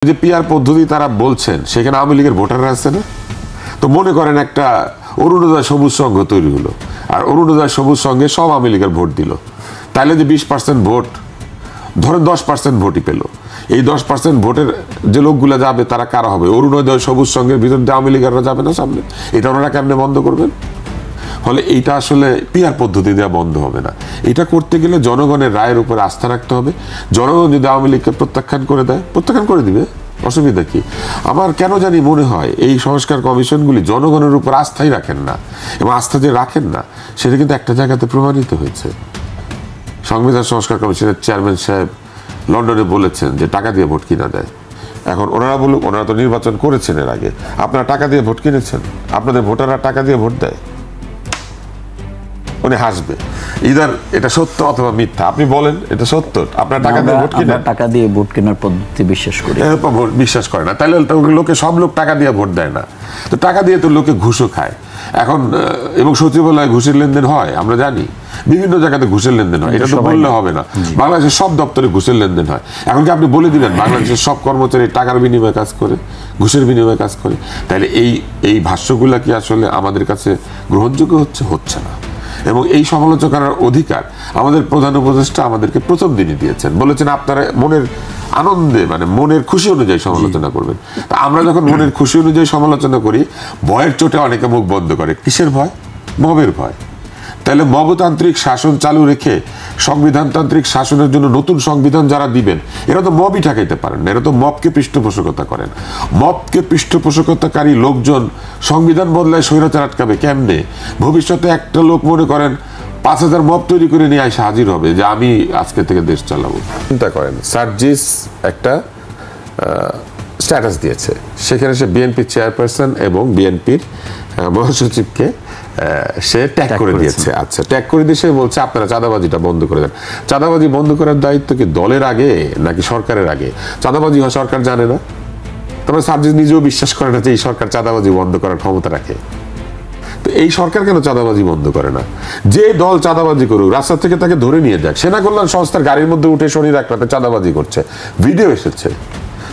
যে পিআর পদ্ধতি তারা বলছেন সেখানে আওয়ামী লীগের ভোটাররা আছে না। তো মনে করেন একটা অরুণোদয় সবুজ সংঘ তৈরি হলো, আর অরুণোদয় সবুজ সংঘে সব আওয়ামী লীগের ভোট দিল, তাহলে যে 20% ভোট, ধরেন 10% ভোটই পেল, এই 10% ভোটের যে লোকগুলো যাবে তারা কারা হবে? অরুণোদয় সবুজ সংঘের ভিতর দিয়ে আওয়ামী লীগেররা যাবে না সামনে? এটা ওনারা কেমনে বন্ধ করবেন? ফলে এইটা আসলে পিআর পদ্ধতি দেওয়া বন্ধ হবে না। এটা করতে গেলে জনগণের রায়ের উপর আস্থা রাখতে হবে। জনগণ যদি আওয়ামী লীগকে প্রত্যাখ্যান করে দেয়, প্রত্যাখ্যান করে দিবে, অসুবিধা কি? আমার কেন জানি মনে হয় এই সংস্কার কমিশনগুলি জনগণের উপর আস্থাই রাখেন না, এবং আস্থা যে রাখেন না সেটা কিন্তু একটা জায়গাতে প্রমাণিত হয়েছে। সংবিধান সংস্কার কমিশনের চেয়ারম্যান সাহেব লন্ডনে বলেছেন যে টাকা দিয়ে ভোট কিনা দেয়। এখন ওনারা বলুক, ওনারা তো নির্বাচন করেছেন এর আগে, আপনারা টাকা দিয়ে ভোট কিনেছেন? আপনাদের ভোটাররা টাকা দিয়ে ভোট দেয়? উনি হাসবে, ইদার এটা সত্য অথবা মিথ্যা। আপনি বলেন এটা সত্য, আপনার টাকা দিয়ে ভোট কিনেন? টাকা দিয়ে ভোট কেনার পদ্ধতি বিশ্বাস করি, বিশ্বাস করে না। তাহলে লোকে, সব লোক টাকা দিয়ে ভোট দেয় না। তো টাকা দিয়ে তো লোকে ঘুষও খায় এখন, এবং সচিবালয়ে ঘুষের লেনদেন হয়, আমরা জানি বিভিন্ন জায়গাতে ঘুষের লেনদেন হয়, এটা তো বললে হবে না। বাংলাদেশের সব দপ্তরে ঘুষের লেনদেন হয়। এখন কি আপনি বলে দিবেন বাংলাদেশের সব কর্মচারী টাকার বিনিময়ে কাজ করে, ঘুষের বিনিময়ে কাজ করে? তাহলে এই ভাষ্যগুলা কি আসলে আমাদের কাছে গ্রহণযোগ্য হচ্ছে না। এবং এই সমালোচনা করার অধিকার আমাদের প্রধান উপদেষ্টা আমাদেরকে প্রথম দিনই দিয়েছেন, বলেছেন আপনারা মনের আনন্দে, মানে মনের খুশি অনুযায়ী সমালোচনা করবেন। তা আমরা যখন মনের খুশি অনুযায়ী সমালোচনা করি, ভয়ের চোটে অনেকে মুখ বন্ধ করে। কিসের ভয়? মবের ভয়। তাহলে মবতান্ত্রিক শাসন চালু রেখে সংবিধানতান্ত্রিক শাসনের জন্য নতুন সংবিধান যারা দিবেন, এরা তো মবই ঠেকাইতে পারেন না, এরা তো মবকে পৃষ্ঠপোষকতা করেন। মবকে পৃষ্ঠপোষকতাকারী লোকজন সংবিধান বদলায় স্বৈরাচার আটকাবে কেমনে? ভবিষ্যতে একটা লোক মনে করেন 5000 মব তৈরি করে নিয়ে এসে হাজির হবে যে আমি আজকে থেকে দেশ চালাবো। চিন্তা করেন, সার্জিস একটা স্ট্যাটাস দিয়েছে, সেখানে সে বিএনপি চেয়ারপারসন এবং বিএনপির মহাসচিবকে সে ট্যাগ করে দিয়েছে। আচ্ছা, ট্যাগ করে দিয়ে সে বলছে আপনারা চাঁদাবাজিটা বন্ধ করে দেন। চাঁদাবাজি বন্ধ করার দায়িত্ব কি দলের আগে নাকি সরকারের আগে? চাঁদাবাজি হয় সরকার জানে না, তারপরে সার্জিস নিজেও বিশ্বাস করে না যে এই সরকার চাঁদাবাজি বন্ধ করার ক্ষমতা রাখে। তো এই সরকার কেন চাঁদাবাজি বন্ধ করে না? যে দল চাঁদাবাজি করুক, রাস্তা থেকে তাকে ধরে নিয়ে যাক। সেনা কল্যাণ সংস্থার গাড়ির মধ্যে উঠে শরীর রাখতে চাঁদাবাজি করছে, ভিডিও এসেছে,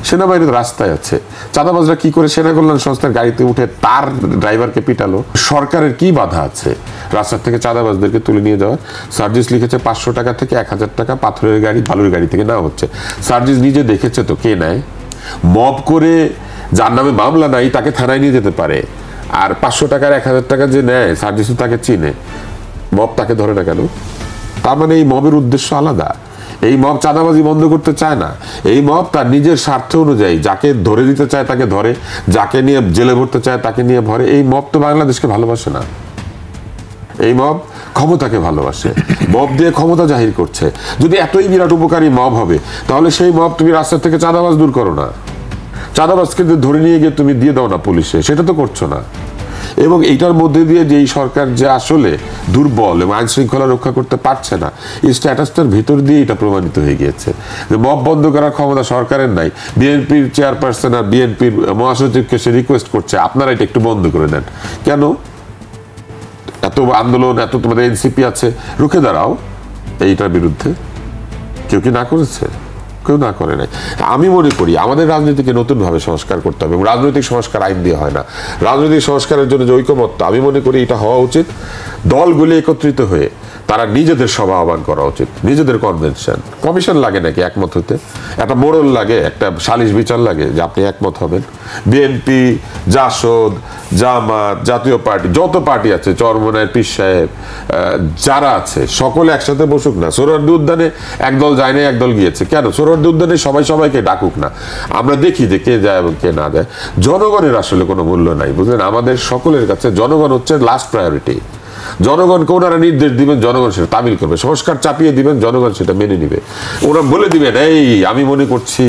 সেনাবাহিনী রাস্তায় আছে। চাঁদাবাজরা কি করে সেনা কল্যাণ সংস্থার গাড়িতে উঠে তার ড্রাইভারকে পিটালো? সরকারের কি বাধা আছে রাস্তা থেকে চাঁদাবাজদেরকে তুলে নিয়ে যাওয়ার? সার্জিস লিখেছে 500 টাকা থেকে 1000 টাকা পাথরের গাড়ি, বালুর গাড়ি থেকে নেওয়া হচ্ছে। সার্জিস নিজে দেখেছে তো কে নেয়। মব করে যার নামে মামলা নাই তাকে থানায় নিয়ে যেতে পারে, আর 500 টাকার 1000 টাকা যে নেয় সার্জিসও তাকে চিনে, মব তাকে ধরে না কেন? তার মানে এই মবের উদ্দেশ্য আলাদা। এই মব চাঁদাবাজি বন্ধ করতে চায় না, এই মব তার নিজের স্বার্থ অনুযায়ী যাকে ধরে দিতে চায় তাকে ধরে, যাকে নিয়ে জেলে ভরতে চায় তাকে নিয়ে ভরে। এই মব তো বাংলাদেশকে ভালোবাসে না, এই মব ক্ষমতাকে ভালোবাসে, মব দিয়ে ক্ষমতা জাহির করছে। যদি এতই বিরাট উপকারী মব হবে, তাহলে সেই মব তুমি রাস্তা থেকে চাঁদাবাজ দূর করো না, চাঁদাবাজকে ধরে নিয়ে গিয়ে তুমি দিয়ে দাও না পুলিশে, সেটা তো করছো না। এবং এইটার মধ্যে দিয়ে যে এই সরকার যে আসলে দুর্বল এবং আইন শৃঙ্খলা রক্ষা করতে পারছে না, এই স্ট্যাটাসটার ভিতর দিয়ে এটা প্রমাণিত হয়ে গিয়েছে যে মব বন্ধ করার ক্ষমতা সরকারের নাই। বিএনপির চেয়ারপারসন আর বিএনপির মহাসচিবকে সে রিকোয়েস্ট করছে আপনারা এটা একটু বন্ধ করে দেন। কেন? এত আন্দোলন, এত তোমাদের এনসিপি আছে, রুখে দাঁড়াও এইটার বিরুদ্ধে। কেউ কি না করেছে? কেউ না করে নাই। আমি মনে করি আমাদের রাজনীতিকে নতুন ভাবে সংস্কার করতে হবে, এবং রাজনৈতিক সংস্কার আইন দিয়ে হয় না। রাজনৈতিক সংস্কারের জন্য যে ঐকমত্য, আমি মনে করি এটা হওয়া উচিত দলগুলি একত্রিত হয়ে তারা নিজেদের সভা আহ্বান করা উচিত, নিজেদের কনভেনশন। কমিশন লাগে নাকি একমত হতে? একটা মোড়ল লাগে, একটা সালিশ বিচার লাগে যে আপনি একমত হবেন। বিএনপি, জাসদ, জামাত, জাতীয় পার্টি, যত পার্টি আছে, চরমনায় পীর সাহেব, যারা আছে সকলে একসাথে বসুক না। সোহরাওয়ার্দী উদ্যানে একদল যায় না, একদল গিয়েছে। কেন? সোহরাওয়ার্দী উদ্যানে সবাই সবাইকে ডাকুক না, আমরা দেখি যে কে যায় এবং কে না যায়। জনগণের আসলে কোনো মূল্য নাই, বুঝলেন? আমাদের সকলের কাছে জনগণ হচ্ছে লাস্ট প্রায়োরিটি। জনগণকে ওনারা নির্দেশ দিবেন, জনগণ সেটা তামিল করবে। সংস্কার চাপিয়ে দিবেন, জনগণ সেটা মেনে নিবে। ওরা বলে দিবেন এই আমি মনে করছি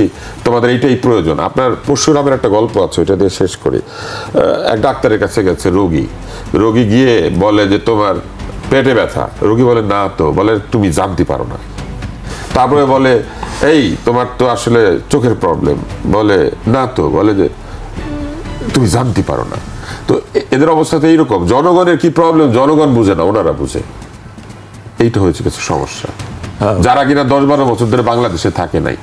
তোমাদের এইটাই প্রয়োজন। আপনার পরশুরামের একটা গল্প আছে, ওইটা দিয়ে শেষ করি। এক ডাক্তারের কাছে গেছে রোগী গিয়ে বলে যে তোমার পেটে ব্যথা। রোগী বলে না তো, বলে তুমি জানতে পারো না। তারপরে বলে এই তোমার তো আসলে চোখের প্রবলেম, বলে না তো, বলে যে তুমি জানতে পারো না। তো এদের অবস্থাতে এইরকম, জনগণের কি প্রবলেম জনগণ বুঝে না, ওনারা বুঝে। এইটা হয়েছে কিছু সমস্যা। যারা কিনা 10-12 বছর ধরে বাংলাদেশে থাকে নাই,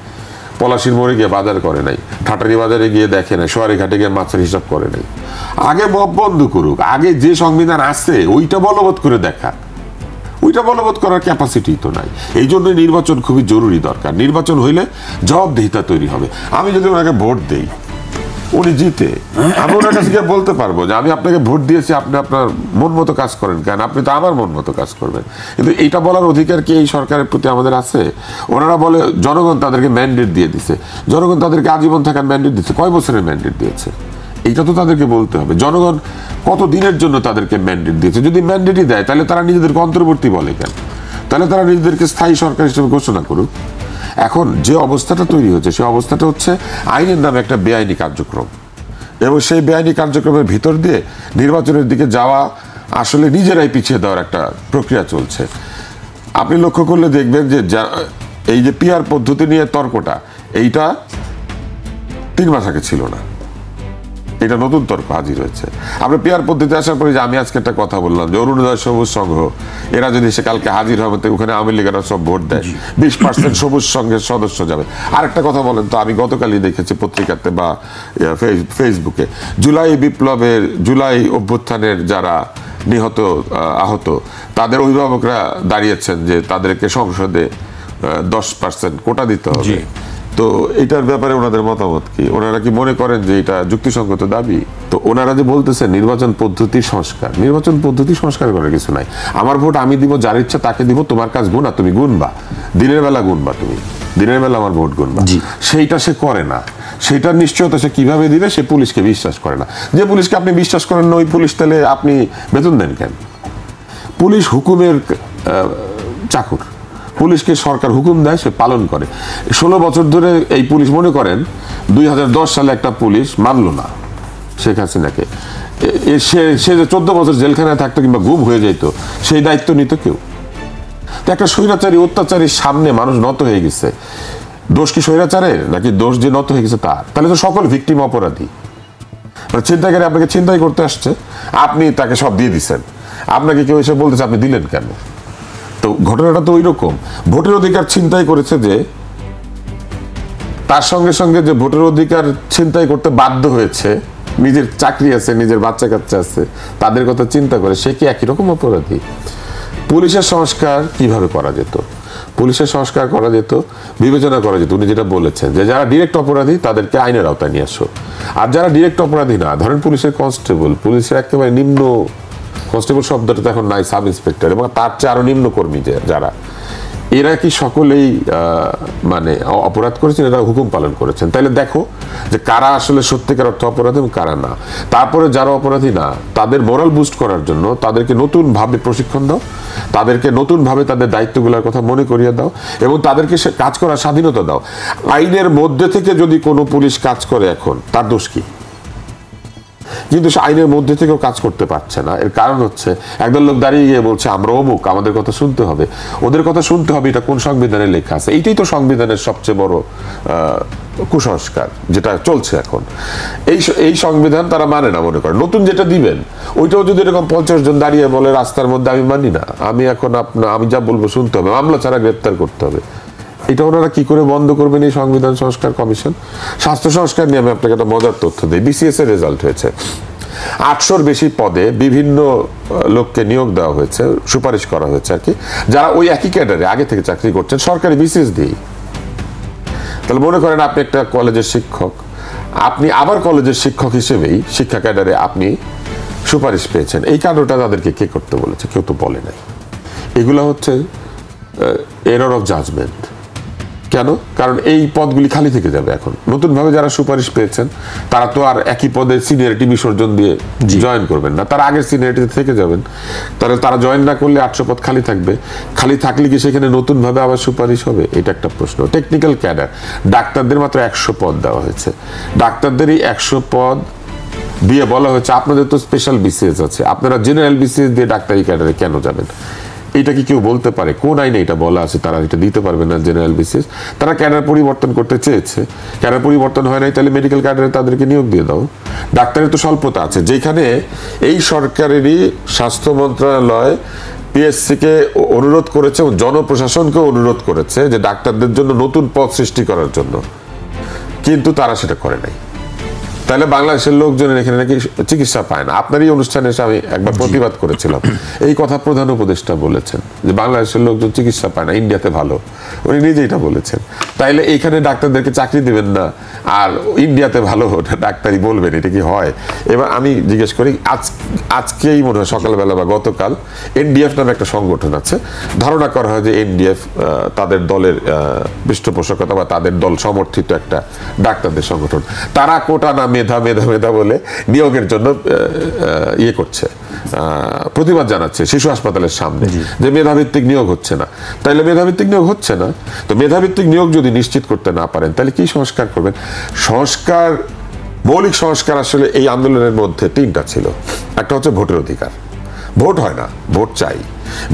পলাশির মোড়ে গিয়ে বাজার করে নাই, ঠাটারি বাজারে গিয়ে দেখে নাই, সোয়ারি ঘাটে গিয়ে মাছের হিসাব করে নাই। আগে মব বন্ধ করুক, আগে যে সংবিধান আছে ওইটা বলবৎ করে দেখা। ওইটা বলবৎ করার ক্যাপাসিটি তো নাই। এই জন্য নির্বাচন খুবই জরুরি দরকার। নির্বাচন হইলে জবাবদিহিতা তৈরি হবে। আমি যদি ওনাকে ভোট দেই, উনি জিতে, আমি ওনার কাছে গিয়ে বলতে পারবো যে আমি আপনাকে ভোট দিয়েছি, আপনি আপনার মন মতো কাজ করেন কেন, আপনি তো আমার মন মতো কাজ করবেন। কিন্তু এইটা বলার অধিকার কি এই সরকারের প্রতি আমাদের আছে? ওনারা বলে জনগণ তাদেরকে ম্যান্ডেট দিয়ে দিছে, জনগণ তাদেরকে আজীবন থাকার ম্যান্ডেট দিচ্ছে। কয় বছরের ম্যান্ডেট দিয়েছে? এইটা তো তাদেরকে বলতে হবে। জনগণ কত দিনের জন্য তাদেরকে ম্যান্ডেট দিয়েছে? যদি ম্যান্ডেটই দেয় তাহলে তারা নিজেদেরকে অন্তর্বর্তী বলে কেন? তাহলে তারা নিজেদেরকে স্থায়ী সরকার হিসেবে ঘোষণা করুক। এখন যে অবস্থাটা তৈরি হচ্ছে, সেই অবস্থাটা হচ্ছে আইনের নামে একটা বেআইনি কার্যক্রম, এবং সেই বেআইনি কার্যক্রমের ভিতর দিয়ে নির্বাচনের দিকে যাওয়া আসলে নিজেরাই পিছিয়ে দেওয়ার একটা প্রক্রিয়া চলছে। আপনি লক্ষ্য করলে দেখবেন যে এই যে পিআর পদ্ধতি নিয়ে তর্কটা, এইটা 3 মাস আগে ছিল না, এটা নতুন তর্ক হাজির হয়েছে। আমরা পিআর পদ্ধতি আসার পরে যে আমি আজকে একটা কথা বললাম যে অরুণোদয় সবুজ সংঘ এরা যদি সে কালকে হাজির হবে, ওখানে আওয়ামী লীগেরা সব ভোট দেয়, 20% সবুজ সংঘের সদস্য যাবে। আরেকটা কথা বলেন তো, আমি গতকালই দেখেছি পত্রিকাতে বা ফেসবুকে, জুলাই বিপ্লবের, জুলাই অভ্যুত্থানের যারা নিহত আহত তাদের অভিভাবকরা দাঁড়িয়েছেন যে তাদেরকে সংসদে 10% কোটা দিতে হবে। তো এটার ব্যাপারে ওনাদের মতামত কি? ওনারা কি মনে করেন যে এটা যুক্তিসঙ্গত দাবি? তো ওনারা যে বলতেছেন নির্বাচন পদ্ধতি সংস্কার, নির্বাচন পদ্ধতি সংস্কার করার কিছু নাই। আমার ভোট আমি দিব, যার ইচ্ছা তাকে দিব, তোমার কাজ গুণা, তুমি গুনবা, দিনের বেলা গুনবা, তুমি দিনের বেলা আমার ভোট গুনবা। সেইটা সে করে না। সেটার নিশ্চয়তা সে কিভাবে দিবে? সে পুলিশকে বিশ্বাস করে না। যে পুলিশকে আপনি বিশ্বাস করেন না, ওই পুলিশ তাহলে আপনি বেতন দেন কেন? পুলিশ হুকুমের চাকর, পুলিশকে সরকার হুকুম দেয়, সে পালন করে। 16 বছর ধরে এই পুলিশ, মনে করেন 2010 সালে একটা পুলিশ মানল না শেখ হাসিনাকে, সে যে 14 বছর জেলখানায় থাকতো কিংবা গুম হয়ে যেত, সেই দায়িত্ব নিত কেউ? তো একটা স্বৈরাচারী অত্যাচারীর সামনে মানুষ নত হয়ে গেছে। দোষ কি স্বৈরাচারের, নাকি দোষ যে নত হয়ে গেছে তার? তাহলে তো সকল ভিকটিম অপরাধী। ছিনতাইকারী আপনাকে ছিনতাই করতে আসছে, আপনি তাকে সব দিয়ে দিচ্ছেন, আপনাকে কেউ এসে বলতেছে আপনি দিলেন কেন? তো ঘটনাটা তো ওই রকম। ভোটের অধিকার ছিনতাই করেছে যে, তার সঙ্গে সঙ্গে যে ভোটের অধিকার ছিনতাই করতে বাধ্য হয়েছে, নিজের চাকরি আছে, নিজের বাচ্চা কাচ্চা আছে, তাদের কথা চিন্তা করে, সে কি একই রকম অপরাধী? পুলিশের সংস্কার কিভাবে করা যেত? পুলিশের সংস্কার করা যেত, বিবেচনা করা যেত। উনি যেটা বলেছেন যে যারা ডিরেক্ট অপরাধী তাদেরকে আইনের আওতায় নিয়ে আসো, আর যারা ডিরেক্ট অপরাধী না, ধরেন পুলিশের কনস্টেবল, পুলিশের একেবারে নিম্ন, কনস্টেবল শব্দটা তো এখন নাই, সাব ইন্সপেক্টর এবং তার চেয়ে আরো নিম্ন কর্মী যারা, এরা কি সকলেই মানে অপরাধ করেছেন? এরা হুকুম পালন করেছেন? তাইলে দেখো যে কারা আসলে সত্যিকার অর্থ অপরাধী এবং কারা না। তারপরে যারা অপরাধী না, তাদের মোরাল বুস্ট করার জন্য তাদেরকে নতুন ভাবে প্রশিক্ষণ দাও, তাদেরকে নতুন ভাবে তাদের দায়িত্বগুলোর কথা মনে করিয়ে দাও, এবং তাদেরকে কাজ করার স্বাধীনতা দাও। আইনের মধ্যে থেকে যদি কোনো পুলিশ কাজ করে, এখন তার দোষ কি? কিন্তু সে আইনের মধ্যে থেকেও কাজ করতে পারছে না। এর কারণ হচ্ছে একদল লোক দাঁড়িয়ে গিয়ে বলছে আমরা অমুক, আমাদের কথা শুনতে হবে, ওদের কথা শুনতে হবে। এটা কোন সংবিধানে লেখা আছে? এইটাই তো সংবিধানের সবচেয়ে বড় কুসংস্কার যেটা চলছে এখন। এই সংবিধান তারা মানে না, মনে করে নতুন যেটা দিবেন ওইটাও যদি এরকম 50 জন দাঁড়িয়ে বলে রাস্তার মধ্যে আমি মানি না, আমি এখন আমি যা বলবো শুনতে হবে, মামলা ছাড়া গ্রেপ্তার করতে হবে, এটা ওনারা কি করে বন্ধ করবেন? এই সংবিধান সংস্কার কমিশন। স্বাস্থ্য সংস্কার নিয়ে আমি আপনাকে একটা মজার তথ্য দিই। বিসিএস এর রেজাল্ট হয়েছে, 800-র বেশি পদে বিভিন্ন লোককে নিয়োগ দেওয়া হয়েছে, সুপারিশ করা হয়েছে আর কি, যারা ওই একই ক্যাডারে আগে থেকে চাকরি করছেন সরকারি বিসিএস দিয়ে। তাহলে মনে করেন আপনি একটা কলেজের শিক্ষক, আপনি আবার কলেজের শিক্ষক হিসেবেই শিক্ষা ক্যাডারে আপনি সুপারিশ পেয়েছেন। এই কাণ্ডটা তাদেরকে কে করতে বলেছে? কেউ তো বলে নাই। এগুলো হচ্ছে এরর অফ জাজমেন্ট। কেন? কারণ এই পদগুলি খালি থেকে যাবে। এখন নতুনভাবে যারা সুপারিশ পেয়েছেন তারা তো আর একই পদে সিনিয়রিটি বিসর্জন দিয়ে জয়েন করবেন না, তারা আগের সিনিয়রিটিতে থেকে যাবেন। তাহলে তারা জয়েন না করলে 800 পদ খালি থাকবে। খালি থাকলে কি সেখানে নতুনভাবে আবার সুপারিশ হবে? এটা একটা প্রশ্ন। টেকনিক্যাল ক্যাডার, ডাক্তারদের মাত্র 100 পদ দেওয়া হয়েছে। ডাক্তারদের এই 100 পদ দিয়ে বলা হয়েছে আপনাদের তো স্পেশাল বিসিএস আছে, আপনারা জেনারেল বিসিএস দিয়ে ডাক্তারি ক্যাডারে কেন যাবেন? এটা কি কেউ বলতে পারে? কোন আইনে এটা বলা আছে তারা এটা দিতে পারবে না জেনারেল বিসিএস? তারা ক্যাডার পরিবর্তন করতে চেয়েছে, ক্যাডার পরিবর্তন হয় নাই, তাহলে মেডিকেল ক্যাডারে তাদেরকে নিয়োগ দিয়ে দাও। ডাক্তারের তো স্বল্পতা আছে, যেখানে এই সরকারেরই স্বাস্থ্য মন্ত্রণালয় পিএসসিকে অনুরোধ করেছে এবং জনপ্রশাসনকে অনুরোধ করেছে যে ডাক্তারদের জন্য নতুন পদ সৃষ্টি করার জন্য। কিন্তু তারা সেটা করে নাই। তাহলে বাংলাদেশের লোকজনের এখানে নাকি চিকিৎসা পায় না। আপনারই অনুষ্ঠানে এসে আমি একবার প্রতিবাদ করেছিলাম, এই কথা প্রধান উপদেষ্টা বলেছেন যে বাংলাদেশের লোকজন চিকিৎসা পায় না, ইন্ডিয়াতে ভালো, উনি নিজে এটা বলেছেন। তাইলে এইখানে ডাক্তারদেরকে চাকরি দিবেন না আর ইন্ডিয়াতে ভালো ডাক্তারই বলবেন, এটা কি হয়? এবার আমি জিজ্ঞেস করি, আজকেই মনে হয় সকালবেলা বা গতকাল এনডিএফ নামে একটা সংগঠন আছে, ধারণা করা হয় যে এনডিএফ তাদের দলের পৃষ্ঠপোষকতা বা তাদের দল সমর্থিত একটা ডাক্তারদের সংগঠন, তারা কোটা না মেধা মেধা মেধা বলে নিয়োগের জন্য ইয়ে করছে, প্রতিবাদ জানাচ্ছে শিশু হাসপাতালের সামনে যে মেধাভিত্তিক নিয়োগ হচ্ছে না। তাইলে মেধাভিত্তিক নিয়োগ হচ্ছে না, তো মেধাভিত্তিক নিয়োগ যদি নিশ্চিত করতে না পারেন তাহলে কি সংস্কার করবেন? সংস্কার, মৌলিক সংস্কার আসলে এই আন্দোলনের মধ্যে তিনটা ছিল। একটা হচ্ছে ভোটের অধিকার, ভোট হয় না, ভোট চাই।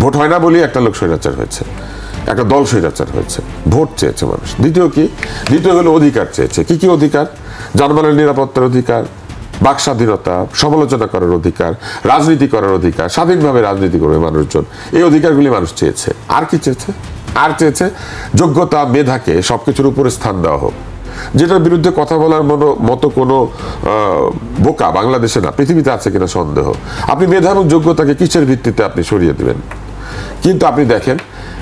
ভোট হয় না বলেই একটা লোক স্বৈরাচার হয়েছে, একটা দল স্বৈরাচার হয়েছে। ভোট চেয়েছে মানুষ। দ্বিতীয় কি? দ্বিতীয় হলো অধিকার চেয়েছে। কি কি অধিকার? যানবাহনের নিরাপত্তার অধিকার, বাক স্বাধীনতা, সমালোচনা করার অধিকার, রাজনীতি করার অধিকার, স্বাধীনভাবে রাজনীতি করবে মানুষজন, এই অধিকারগুলি মানুষ চেয়েছে। আর কি চেয়েছে? আর চেয়েছে যোগ্যতা, মেধাকে সবকিছুর উপরে স্থান দেওয়া হোক। যেটার বিরুদ্ধে কথা বলার মতো কোনো বোকা বাংলাদেশে না, পৃথিবীতে আছে কিনা সন্দেহ। আপনি মেধা এবং যোগ্যতাকে কিসের ভিত্তিতে আপনি সরিয়ে দিবেন? কিন্তু আপনি দেখেন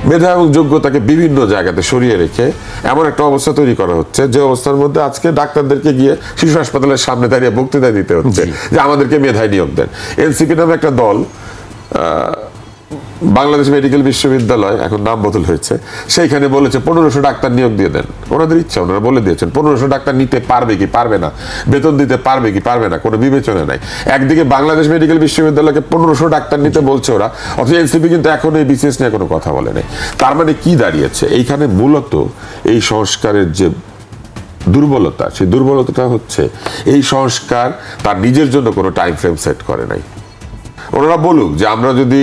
মেধা এবং যোগ্যতাকে বিভিন্ন জায়গাতে সরিয়ে রেখে এমন একটা অবস্থা তৈরি করা হচ্ছে যে অবস্থার মধ্যে আজকে ডাক্তারদেরকে গিয়ে শিশু হাসপাতালের সামনে দাঁড়িয়ে বক্তৃতা দিতে হচ্ছে যে আমাদেরকে মেধায় নিয়োগ দেন। এনসিপি নামে একটা দল, বাংলাদেশ মেডিকেল বিশ্ববিদ্যালয়, এখন নাম বদল হয়েছে, সেইখানে বলেছে 1500 ডাক্তার নিয়োগ দিয়ে দেন। ওনাদের ইচ্ছা, ওনারা বলে দিয়েছেন 1500 ডাক্তার নিতে পারবে কি পারবে না, বেতন দিতে পারবে কি পারবে না, কোনো বিবেচনা নাই। একদিকে বাংলাদেশ মেডিকেল বিশ্ববিদ্যালয়কে 1500 ডাক্তার নিতে বলছে ওরা, অথচ এনসিপি কিন্তু এখন এই বিসিএস নিয়ে কোনো কথা বলে নাই। তার মানে কি দাঁড়িয়েছে? এইখানে মূলত এই সংস্কারের যে দুর্বলতা, সেই দুর্বলতাটা হচ্ছে এই সংস্কার তার নিজের জন্য কোনো টাইম ফ্রেম সেট করে নাই। ওনারা বলুক যে আমরা যদি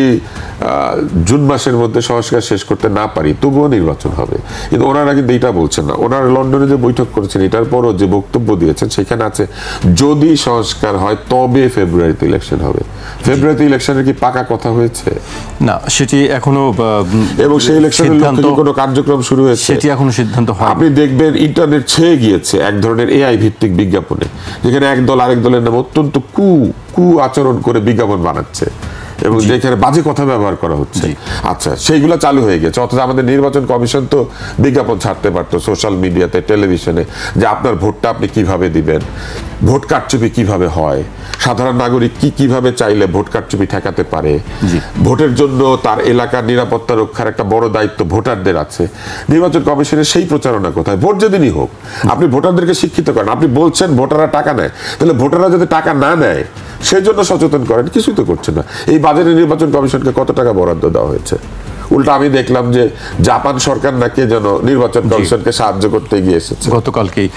জুন মাসের মধ্যে সংস্কার শেষ করতে না পারি তবুও নির্বাচন হবে, কিন্তু ওনারা কিন্তু এইটা বলছেন না। ওনারা লন্ডনে যে বৈঠক করেছেন এটার পরও যে বক্তব্য দিয়েছেন সেখানে আছে যদি সংস্কার হয় তবে ফেব্রুয়ারিতে ইলেকশন হবে। ফেব্রুয়ারিতে ইলেকশনের কি পাকা কথা হয়েছে? না, সেটি এখনো, এবং সেই ইলেকশনের লক্ষ্যে কোনো কার্যক্রম শুরু হয়েছে সেটি এখনো সিদ্ধান্ত হয়। আপনি দেখবেন ইন্টারনেট ছেয়ে গিয়েছে এক ধরনের এআই ভিত্তিক বিজ্ঞাপনে, যেখানে এক দল আরেক দলের নামে অত্যন্ত কু আচরণ করে বিজ্ঞাপন বানাচ্ছে এবং যেখানে বাজে কথা ব্যবহার করা হচ্ছে। আচ্ছা, সেইগুলো চালু হয়ে গেছে। অথচ আমাদের নির্বাচন কমিশন তো বিজ্ঞাপন ছাড়তে পারতো সোশ্যাল মিডিয়াতে, টেলিভিশনে, যে আপনার ভোটটা আপনি কিভাবে দিবেন, ভোট কারচুপি কিভাবে হয়, সাধারণ নাগরিক কিভাবে চাইলে ভোট কারচুপি ঠেকাতে পারে, ভোটের জন্য তার এলাকার নিরাপত্তা রক্ষার একটা বড় দায়িত্ব ভোটারদের আছে। নির্বাচন কমিশনের সেই প্রচারণা কোথায়? ভোট যেদিনই হোক আপনি ভোটারদেরকে শিক্ষিত করেন। আপনি বলছেন ভোটাররা টাকা নেয়, তাহলে ভোটাররা যদি টাকা না নেয় সেই জন্য সচেতন করেন, কিছুই তো করছে না। এই বাজেটে নির্বাচন কমিশনকে কত টাকা বরাদ্দ দেওয়া হয়েছে? উল্টা আমি দেখলাম যে জাপান সরকার নাকি যেন নির্বাচন কমিশনকে সাহায্য করতে গিয়ে এসেছে গতকালকেই।